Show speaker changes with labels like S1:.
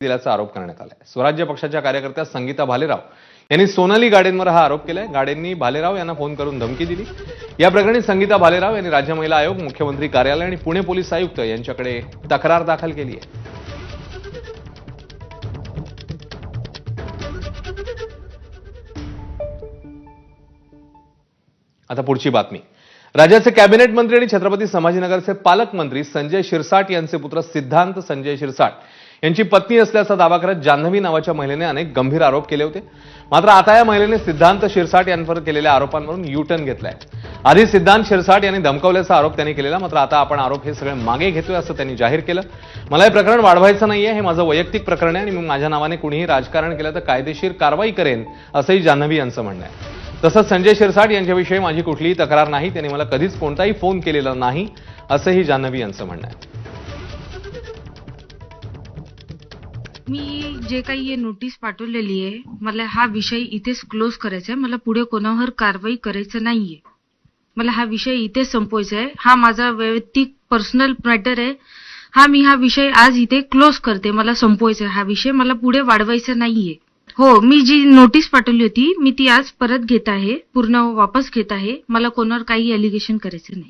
S1: दिल्याचा आरोप करण्यात आलाय। स्वराज्य पक्षाच्या कार्यकर्त्या संगीता भालेराव यांनी सोनाली गाडेंवर हा आरोप केलाय। गाडेंनी भालेराव यांना फोन करून धमकी दिली। या प्रकरणी संगीता भालेराव यांनी राज्य महिला आयोग, मुख्यमंत्री कार्यालय आणि पुणे पोलीस आयुक्त यांच्याकडे तक्रार दाखल केली आहे। आता पुढची बातमी। राज्याचे कॅबिनेट मंत्री आणि छत्रपती संभाजीनगरचे पालकमंत्री संजय शिरसाट यांचे पुत्र सिद्धांत संजय शिरसाट यांची पत्नी असल्याचा दावा करत जान्हवी नावाच्या महिलेने अनेक गंभीर आरोप केले होते। मात्र आता या महिलेने सिद्धांत शिरसाट यांवर केलेल्या आरोपांवरून यू-टर्न घेतलाय। आधी सिद्धांत शिरसाट यांनी धमकावल्याचा आरोप त्यांनी केलेला, मात्र आता आपण आरोप हे सगळे मागे घेतोय असं त्यांनी जाहीर केलं। मला हे प्रकरण वाढवायचं नाहीये, हे माझं वैयक्तिक प्रकरण आहे आणि मी माझ्या नावाने कुणीही राजकारण केलं तर कायदेशीर कारवाई करेन असंही जान्हवी यांचं म्हणणं आहे। तसंच संजय शिरसाट यांच्याविषयी माझी कुठलीही तक्रार नाही, त्यांनी मला कधीच कोणताही फोन केलेला नाही असंही जान्हवी यांचं म्हणणं आहे।
S2: मी जे काही हे नोटीस पाठवलेली आहे, मला हा विषय इथेच क्लोज करायचा आहे। मला पुढे कोणावर कारवाई करायचं नाहीये। मला हा विषय इथेच संपवायचा आहे। हा माझा वैयक्तिक पर्सनल मॅटर आहे। हा विषय आज इथे क्लोज करते। मला संपवायचा आहे हा विषय, मला पुढे वाढवायचा नाहीये। हो, मी जी नोटीस पाठवली होती मी ती आज परत घेत आहे, पूर्ण वापस घेत आहे। मला कोणावर काही एलिगेशन करायचं नाही।